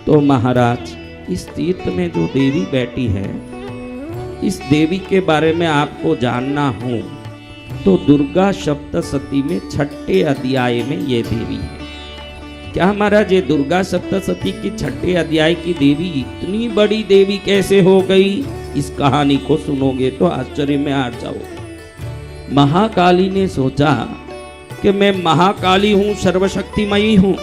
तो महाराज, इस तीर्थ में जो देवी बैठी है, इस देवी के बारे में आपको जानना हो तो दुर्गा सप्तशती में 6ठे अध्याय में ये देवी है। क्या महाराज, ये दुर्गा सप्तशती की 6ठे अध्याय की देवी इतनी बड़ी देवी कैसे हो गई? इस कहानी को सुनोगे तो आश्चर्य में आ जाओगे। महाकाली ने सोचा कि मैं महाकाली हूं, सर्वशक्तिमयी हूं,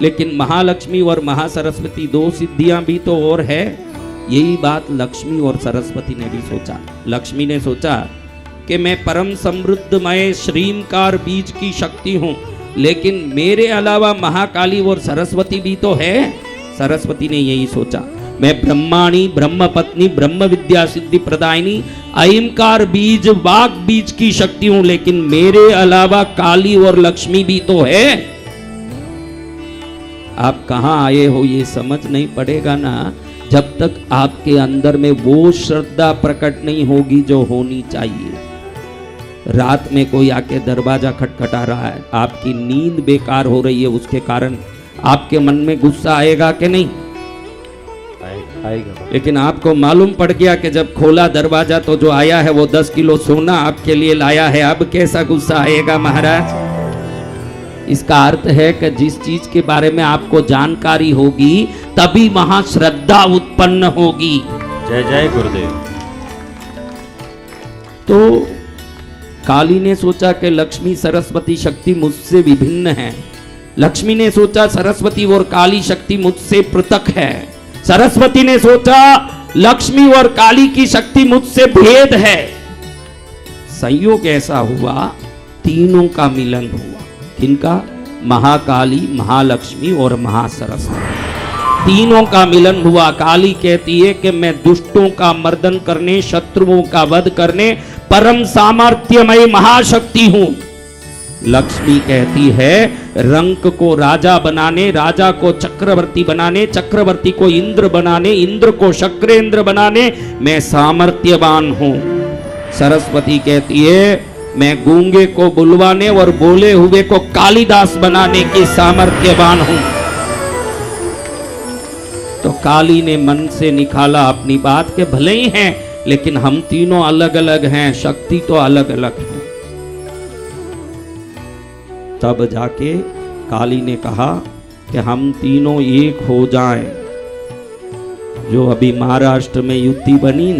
लेकिन महालक्ष्मी और महासरस्वती 2 सिद्धियां भी तो और है। यही बात लक्ष्मी और सरस्वती ने भी सोचा। लक्ष्मी ने सोचा कि मैं परम समृद्धमय श्रीमकार बीज की शक्ति हूं, लेकिन मेरे अलावा महाकाली और सरस्वती भी तो है। सरस्वती ने यही सोचा, मैं ब्रह्माणी, ब्रह्म पत्नी, ब्रह्म विद्या सिद्धि प्रदायिनी, अहिंकार बीज, वाग बीज की शक्ति हूं, लेकिन मेरे अलावा काली और लक्ष्मी भी तो है। आप कहां आए हो ये समझ नहीं पड़ेगा ना, जब तक आपके अंदर में वो श्रद्धा प्रकट नहीं होगी जो होनी चाहिए। रात में कोई आके दरवाजा खटखटा रहा है, आपकी नींद बेकार हो रही है, उसके कारण आपके मन में गुस्सा आएगा कि नहीं? आएगा। लेकिन आपको मालूम पड़ गया कि जब खोला दरवाजा तो जो आया है वो 10 किलो सोना आपके लिए लाया है, अब कैसा गुस्सा आएगा महाराज? इसका अर्थ है कि जिस चीज के बारे में आपको जानकारी होगी तभी वहां श्रद्धा उत्पन्न होगी। जय जय गुरुदेव। तो काली ने सोचा कि लक्ष्मी सरस्वती शक्ति मुझसे विभिन्न है। लक्ष्मी ने सोचा सरस्वती और काली शक्ति मुझसे पृथक है। सरस्वती ने सोचा लक्ष्मी और काली की शक्ति मुझसे भेद है। संयोग ऐसा हुआ, तीनों का मिलन हुआ। किनका? महाकाली, महालक्ष्मी और महासरस्वती, तीनों का मिलन हुआ। काली कहती है कि मैं दुष्टों का मर्दन करने, शत्रुओं का वध करने परम सामर्थ्यमय महाशक्ति हूं। लक्ष्मी कहती है रंक को राजा बनाने, राजा को चक्रवर्ती बनाने, चक्रवर्ती को इंद्र बनाने, इंद्र को शक्रेंद्र बनाने मैं सामर्थ्यवान हूं। सरस्वती कहती है मैं गूंगे को बुलवाने और बोले हुए को कालिदास बनाने की सामर्थ्यवान हूं। तो काली ने मन से निकाला अपनी बात के भले ही हैं, लेकिन हम तीनों अलग अलग हैं, शक्ति तो अलग अलग है। तब जाके काली ने कहा कि हम तीनों एक हो जाएं। जो अभी महाराष्ट्र में युति बनी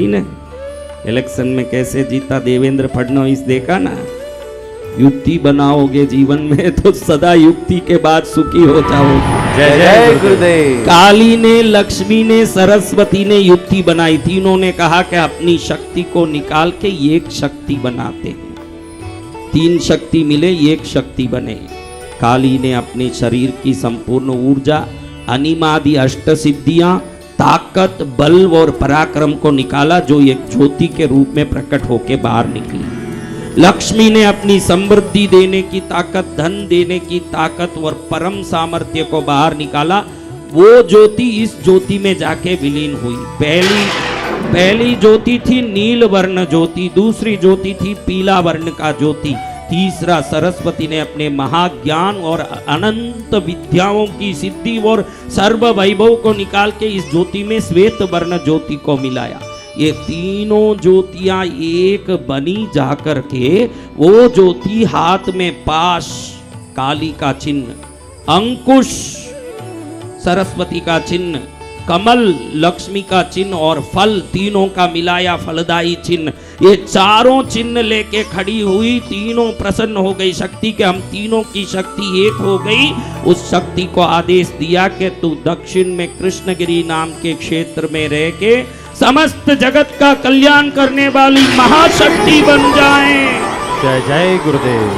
ने इलेक्शन में कैसे जीता देवेंद्र फडणवीस, देखा ना? युक्ति बनाओगे जीवन में तो सदा युक्ति के बाद सुखी हो जाओगे। जय जय गुरुदेव। काली ने, लक्ष्मी ने, सरस्वती ने युक्ति बनाई। तीनों ने कहा कि अपनी शक्ति को निकाल के एक शक्ति बनाते हैं। 3 शक्ति मिले, एक शक्ति बने। काली ने अपने शरीर की संपूर्ण ऊर्जा, अनिमादि अष्ट सिद्धियां, ताकत, बल और पराक्रम को निकाला, जो एक ज्योति के रूप में प्रकट होकर बाहर निकली। लक्ष्मी ने अपनी समृद्धि देने की ताकत, धन देने की ताकत और परम सामर्थ्य को बाहर निकाला। वो ज्योति इस ज्योति में जाके विलीन हुई। पहली ज्योति थी नील वर्ण ज्योति, दूसरी ज्योति थी पीला वर्ण का ज्योति, तीसरा सरस्वती ने अपने महाज्ञान और अनंत विद्याओं की सिद्धि और सर्व वैभव को निकाल के इस ज्योति में श्वेत वर्ण ज्योति को मिलाया। ये तीनों ज्योतियां एक बनी जाकर के वो ज्योति हाथ में पाश, काली का चिन्ह, अंकुश सरस्वती का चिन्ह, कमल लक्ष्मी का चिन्ह और फल तीनों का मिलाया फलदायी चिन्ह, ये चारों चिन्ह लेके खड़ी हुई। तीनों प्रसन्न हो गई शक्ति के हम तीनों की शक्ति एक हो गई। उस शक्ति को आदेश दिया कि तू दक्षिण में कृष्णगिरी नाम के क्षेत्र में रह के समस्त जगत का कल्याण करने वाली महाशक्ति बन जाए। जय जय गुरुदेव।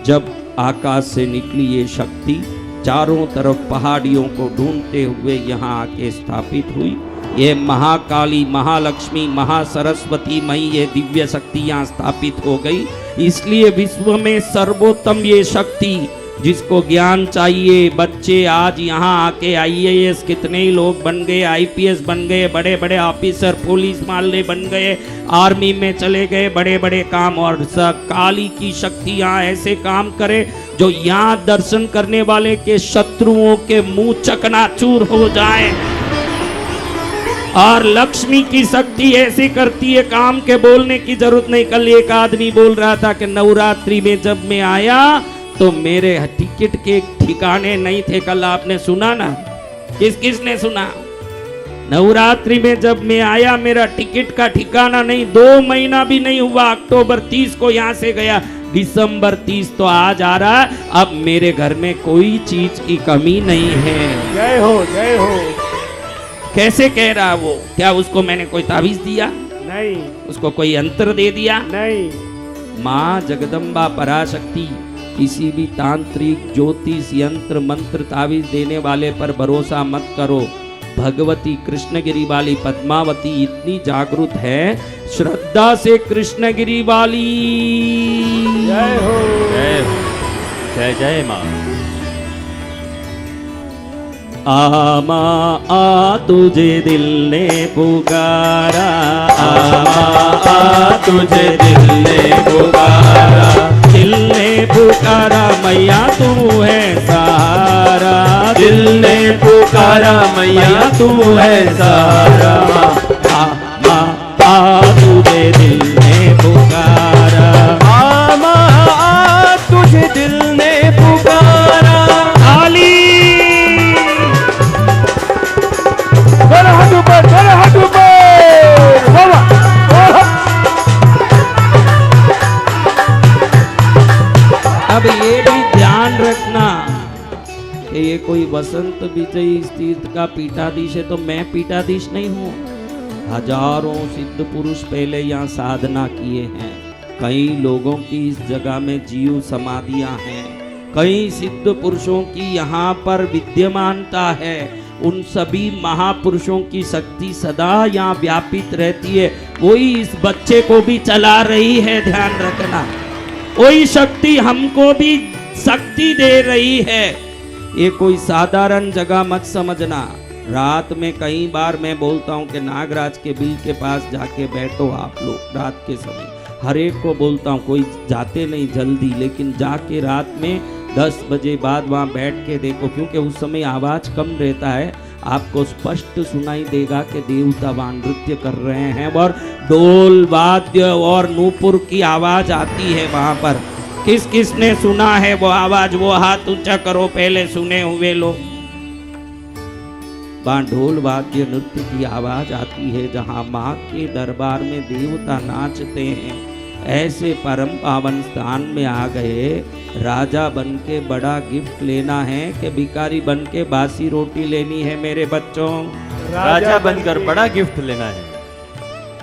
जब आकाश से निकली ये शक्ति चारों तरफ पहाड़ियों को ढूंढते हुए यहाँ आके स्थापित हुई। ये महाकाली, महालक्ष्मी, महासरस्वती मई ये दिव्य शक्ति यहाँ स्थापित हो गई। इसलिए विश्व में सर्वोत्तम ये शक्ति जिसको ज्ञान चाहिए, बच्चे आज यहाँ आके आईएएस कितने ही लोग बन गए, आईपीएस बन गए, बड़े बड़े ऑफिसर, पुलिस माले बन गए, आर्मी में चले गए, बड़े बड़े काम। और सब काली की शक्ति यहाँ ऐसे काम करे जो यहाँ दर्शन करने वाले के शत्रुओं के मुंह चकनाचूर हो जाए। और लक्ष्मी की शक्ति ऐसी करती है काम के बोलने की जरूरत नहीं। कल एक आदमी बोल रहा था कि नवरात्रि में जब मैं आया तो मेरे टिकट के ठिकाने नहीं थे। कल आपने सुना ना, किसने सुना? नवरात्रि में जब मैं आया मेरा टिकट का ठिकाना नहीं। 2 महीना भी नहीं हुआ, अक्टूबर 30 को यहाँ से गया, दिसंबर 30 तो आज आ रहा है। अब मेरे घर में कोई चीज की कमी नहीं है। जय हो, जय हो। कैसे कह रहा वो? क्या उसको मैंने कोई ताबीज दिया? नहीं। उसको कोई यंत्र दे दिया? नहीं। माँ जगदम्बा पराशक्ति किसी भी तांत्रिक, ज्योतिष, यंत्र, मंत्र, ताबीज देने वाले पर भरोसा मत करो। भगवती कृष्णगिरी वाली पद्मावती इतनी जागृत है, श्रद्धा से कृष्णगिरी वाली। जय हो, जय हो। जय जय माँ। आमा आ तुझे दिल ने पुकारा, आमा आ तुझे दिल ने पुकारा, दिल ने पुकारा मैया तू है सहारा, दिल ने पुकारा मैया तू है सहारा। आमा आ तुझे दिल ने पुकारा, आमा आ तुझे दिल ने पुकारा। काली हाथ ऊपर बाबा। अब ये भी ध्यान रखना कि ये कोई वसंत विजयी इस तीर्थ का पीठाधीश है तो मैं पीठाधीश नहीं हूँ। हजारों सिद्ध पुरुष पहले यहाँ साधना किए हैं। कई लोगों की इस जगह में जीव समाधियां हैं। कई सिद्ध पुरुषों की यहाँ पर विद्यमानता है। उन सभी महापुरुषों की शक्ति सदा यहाँ व्यापित रहती है। वही इस बच्चे को भी चला रही है, ध्यान रखना। वही शक्ति हमको भी शक्ति दे रही है। ये कोई साधारण जगह मत समझना। रात में कई बार मैं बोलता हूँ कि नागराज के बिल के पास जाके बैठो आप लोग रात के समय। हर एक को बोलता हूँ, कोई जाते नहीं जल्दी, लेकिन जाके रात में 10 बजे बाद वहाँ बैठ के देखो, क्योंकि उस समय आवाज़ कम रहता है। आपको स्पष्ट सुनाई देगा कि देवता वहाँ नृत्य कर रहे हैं और ढोल वाद्य और नूपुर की आवाज़ आती है वहाँ पर। किस किस ने सुना है वो आवाज़? वो हाथ ऊंचा करो पहले सुने हुए लोग। वहाँ ढोल वाद्य नृत्य की आवाज़ आती है, जहाँ माँ के दरबार में देवता नाचते हैं। ऐसे परम पावन स्थान में आ गए। राजा बन के बड़ा गिफ्ट लेना है कि भिखारी बन के बासी रोटी लेनी है मेरे बच्चों? राजा बनकर बड़ा गिफ्ट लेना है।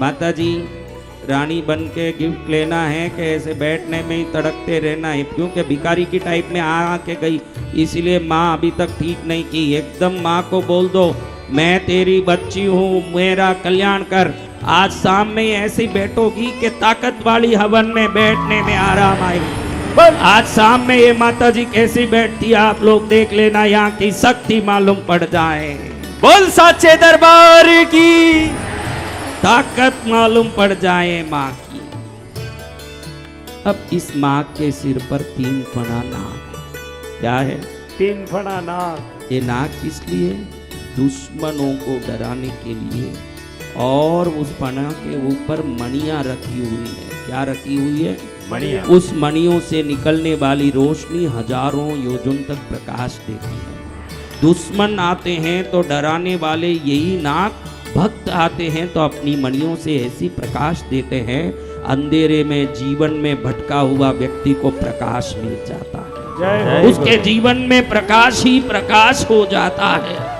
माता जी, रानी बन के गिफ्ट लेना है कि ऐसे बैठने में ही तड़कते रहना है? क्योंकि भिखारी की टाइप में आ के गई, इसलिए माँ अभी तक ठीक नहीं की। एकदम माँ को बोल दो, मैं तेरी बच्ची हूँ, मेरा कल्याण कर। आज शाम में ऐसी बैठोगी कि ताकत वाली हवन में बैठने में आराम आएगी। आज शाम में ये माता जी कैसी बैठती है आप लोग देख लेना, यहाँ की शक्ति मालूम पड़ जाए। बोल साचे दरबार की ताकत मालूम पड़ जाए माँ की। अब इस माँ के सिर पर 3 फना नाग है। क्या है? 3 फना नाग। ये नाग किस लिए? दुश्मनों को डराने के लिए। और उस फना के ऊपर मणियां रखी हुई है। क्या रखी हुई है? मणियां। उस मणियों से निकलने वाली रोशनी हजारों योजन तक प्रकाश देती है। दुश्मन आते हैं तो डराने वाले यही नाग, भक्त आते हैं तो अपनी मणियों से ऐसी प्रकाश देते हैं, अंधेरे में जीवन में भटका हुआ व्यक्ति को प्रकाश मिल जाता है। जय हो। उसके जीवन में प्रकाश ही प्रकाश हो जाता है।